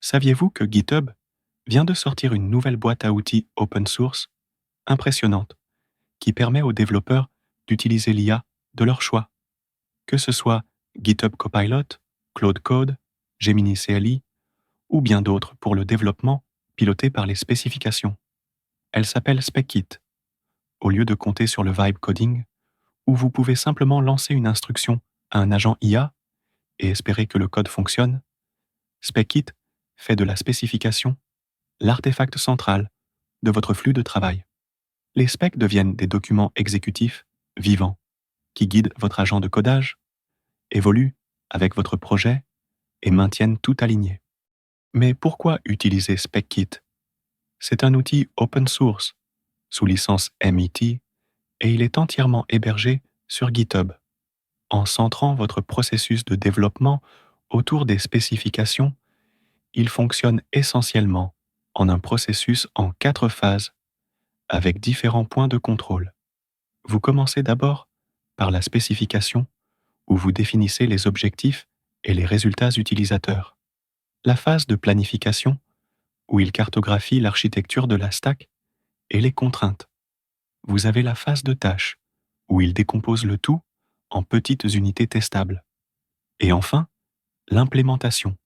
Saviez-vous que GitHub vient de sortir une nouvelle boîte à outils open source impressionnante qui permet aux développeurs d'utiliser l'IA de leur choix, que ce soit GitHub Copilot, Claude Code, Gemini CLI ou bien d'autres pour le développement piloté par les spécifications. Elle s'appelle SpecKit. Au lieu de compter sur le vibe coding, où vous pouvez simplement lancer une instruction à un agent IA et espérer que le code fonctionne, SpecKit fait de la spécification l'artefact central de votre flux de travail. Les specs deviennent des documents exécutifs vivants qui guident votre agent de codage, évoluent avec votre projet et maintiennent tout aligné. Mais pourquoi utiliser SpecKit? C'est un outil open source sous licence MIT et il est entièrement hébergé sur GitHub. En centrant votre processus de développement autour des spécifications, il fonctionne essentiellement en un processus en 4 phases avec différents points de contrôle. Vous commencez d'abord par la spécification où vous définissez les objectifs et les résultats utilisateurs. La phase de planification où il cartographie l'architecture de la stack et les contraintes. Vous avez la phase de tâche où il décompose le tout en petites unités testables. Et enfin, l'implémentation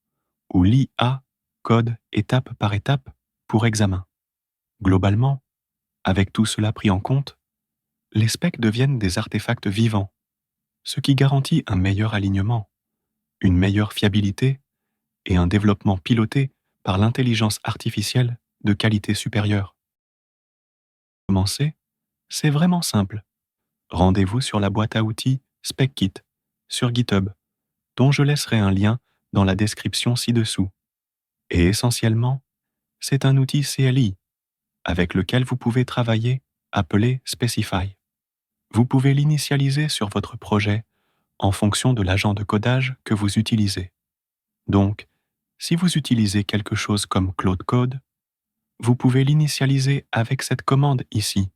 où l'IA code étape par étape pour examen. Globalement, avec tout cela pris en compte, les specs deviennent des artefacts vivants, ce qui garantit un meilleur alignement, une meilleure fiabilité et un développement piloté par l'intelligence artificielle de qualité supérieure. Commencer, c'est vraiment simple. Rendez-vous sur la boîte à outils SpecKit sur GitHub, dont je laisserai un lien dans la description ci-dessous. Et essentiellement, c'est un outil CLI avec lequel vous pouvez travailler appelé Specify. Vous pouvez l'initialiser sur votre projet en fonction de l'agent de codage que vous utilisez. Donc, si vous utilisez quelque chose comme Claude Code, vous pouvez l'initialiser avec cette commande ici.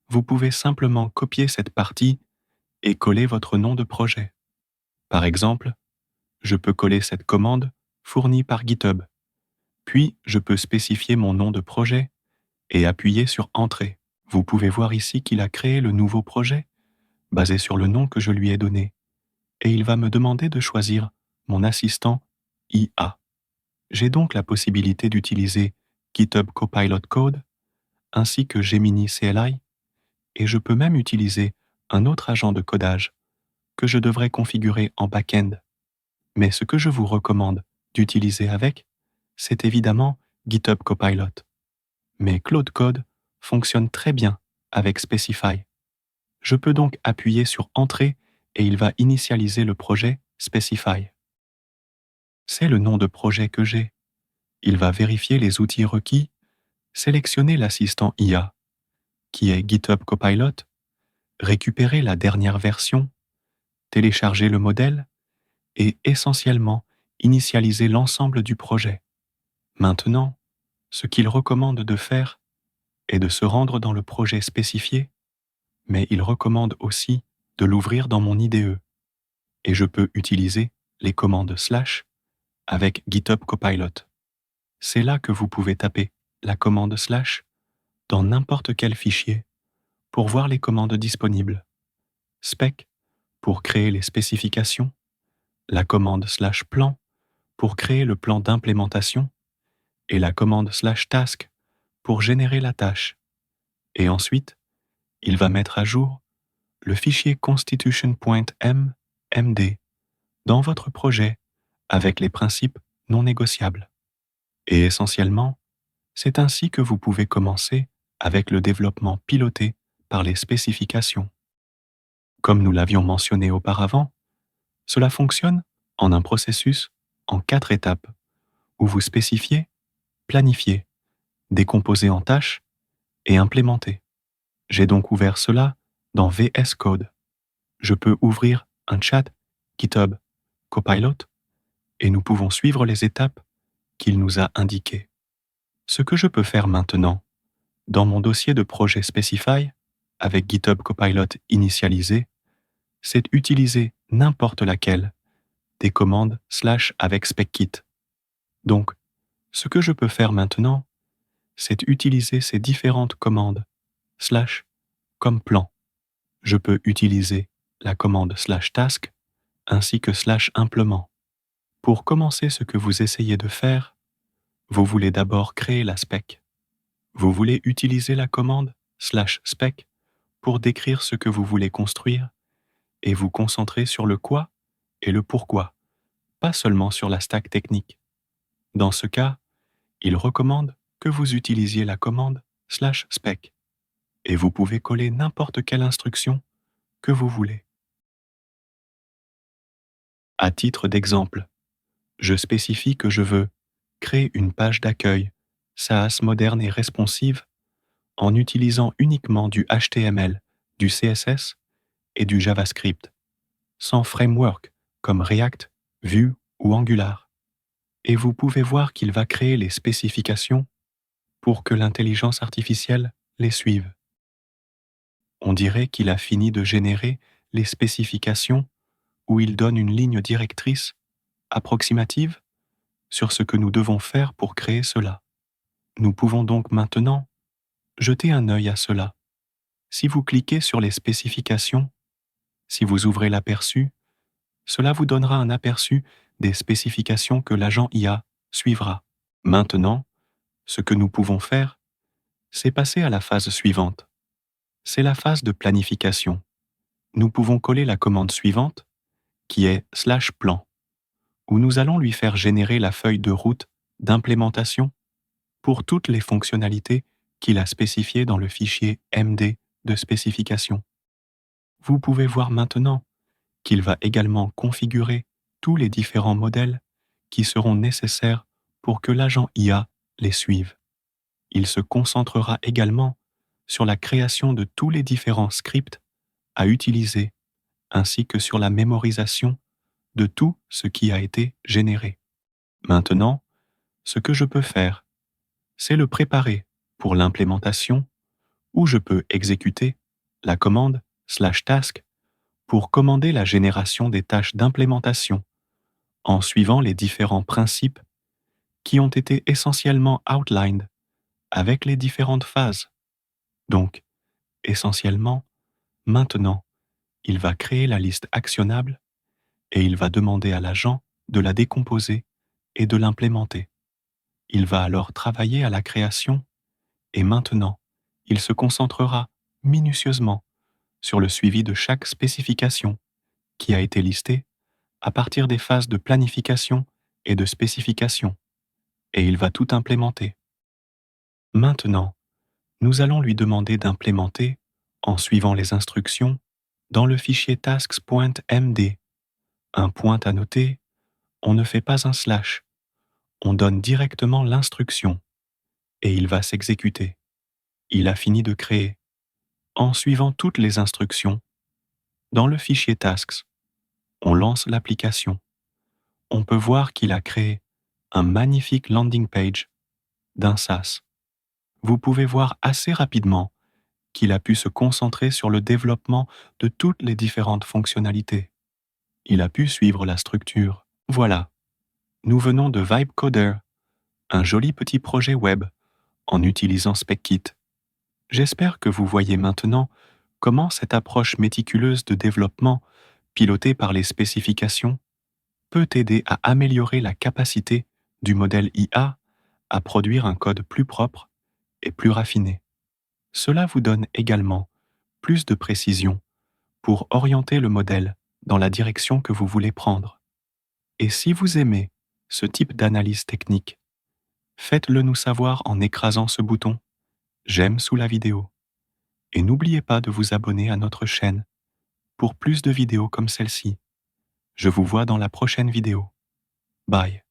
Vous pouvez simplement copier cette partie et coller votre nom de projet. Par exemple, je peux coller cette commande fournie par GitHub. Puis, je peux spécifier mon nom de projet et appuyer sur Entrée. Vous pouvez voir ici qu'il a créé le nouveau projet basé sur le nom que je lui ai donné. Et il va me demander de choisir mon assistant IA. J'ai donc la possibilité d'utiliser GitHub Copilot Code ainsi que Gemini CLI et je peux même utiliser un autre agent de codage que je devrais configurer en back-end. Mais ce que je vous recommande d'utiliser avec, c'est évidemment GitHub Copilot. Mais Claude Code fonctionne très bien avec Specify. Je peux donc appuyer sur Entrée et il va initialiser le projet Specify. C'est le nom de projet que j'ai. Il va vérifier les outils requis, sélectionner l'assistant IA, qui est GitHub Copilot, récupérer la dernière version, télécharger le modèle et essentiellement initialiser l'ensemble du projet. Maintenant, ce qu'il recommande de faire est de se rendre dans le projet spécifié, mais il recommande aussi de l'ouvrir dans mon IDE et je peux utiliser les commandes / avec GitHub Copilot. C'est là que vous pouvez taper la commande / dans n'importe quel fichier pour voir les commandes disponibles. Spec pour créer les spécifications, la commande /plan pour créer le plan d'implémentation et la commande /task pour générer la tâche. Et ensuite, il va mettre à jour le fichier constitution.md dans votre projet avec les principes non négociables. Et essentiellement, c'est ainsi que vous pouvez commencer avec le développement piloté par les spécifications. Comme nous l'avions mentionné auparavant, cela fonctionne en un processus en 4 étapes, où vous spécifiez, planifiez, décomposez en tâches et implémentez. J'ai donc ouvert cela dans VS Code. Je peux ouvrir un chat GitHub Copilot et nous pouvons suivre les étapes qu'il nous a indiquées. Ce que je peux faire maintenant, dans mon dossier de projet Specify, avec GitHub Copilot initialisé, c'est utiliser n'importe laquelle des commandes / avec SpecKit. Donc, Ce que je peux faire maintenant, c'est utiliser ces différentes commandes slash comme plan. Je peux utiliser la commande slash task ainsi que slash implément. Pour commencer ce que vous essayez de faire, vous voulez d'abord créer la spec. Vous voulez utiliser la commande slash spec pour décrire ce que vous voulez construire et vous concentrer sur le quoi et le pourquoi, pas seulement sur la stack technique. Dans ce cas, il recommande que vous utilisiez la commande slash spec et vous pouvez coller n'importe quelle instruction que vous voulez. À titre d'exemple, je spécifie que je veux créer une page d'accueil SaaS moderne et responsive en utilisant uniquement du HTML, du CSS et du JavaScript, sans framework comme React, Vue ou Angular. Et vous pouvez voir qu'il va créer les spécifications pour que l'intelligence artificielle les suive. On dirait qu'il a fini de générer les spécifications où il donne une ligne directrice approximative sur ce que nous devons faire pour créer cela. Nous pouvons donc maintenant jeter un œil à cela. Si vous cliquez sur les spécifications, si vous ouvrez l'aperçu, cela vous donnera un aperçu des spécifications que l'agent IA suivra. Maintenant, ce que nous pouvons faire, c'est passer à la phase suivante. C'est la phase de planification. Nous pouvons coller la commande suivante, qui est /plan, où nous allons lui faire générer la feuille de route d'implémentation pour toutes les fonctionnalités qu'il a spécifiées dans le fichier MD de spécification. Vous pouvez voir maintenant qu'il va également configurer tous les différents modèles qui seront nécessaires pour que l'agent IA les suive. Il se concentrera également sur la création de tous les différents scripts à utiliser, ainsi que sur la mémorisation de tout ce qui a été généré. Maintenant, ce que je peux faire, c'est le préparer pour l'implémentation où je peux exécuter la commande /task pour commander la génération des tâches d'implémentation en suivant les différents principes qui ont été essentiellement outlined avec les différentes phases. Donc, essentiellement, maintenant, il va créer la liste actionnable et il va demander à l'agent de la décomposer et de l'implémenter. Il va alors travailler à la création et maintenant, il se concentrera minutieusement sur le suivi de chaque spécification qui a été listée à partir des phases de planification et de spécification, et il va tout implémenter. Maintenant, nous allons lui demander d'implémenter, en suivant les instructions, dans le fichier tasks.md. Un point à noter, on ne fait pas un slash, on donne directement l'instruction, et il va s'exécuter. Il a fini de créer. En suivant toutes les instructions, dans le fichier tasks, on lance l'application. On peut voir qu'il a créé un magnifique landing page d'un SaaS. Vous pouvez voir assez rapidement qu'il a pu se concentrer sur le développement de toutes les différentes fonctionnalités. Il a pu suivre la structure. Voilà, nous venons de VibeCoder, un joli petit projet web en utilisant SpecKit. J'espère que vous voyez maintenant comment cette approche méticuleuse de développement, pilotée par les spécifications, peut aider à améliorer la capacité du modèle IA à produire un code plus propre et plus raffiné. Cela vous donne également plus de précision pour orienter le modèle dans la direction que vous voulez prendre. Et si vous aimez ce type d'analyse technique, faites-le nous savoir en écrasant ce bouton « J'aime » sous la vidéo. Et n'oubliez pas de vous abonner à notre chaîne pour plus de vidéos comme celle-ci. Je vous vois dans la prochaine vidéo. Bye.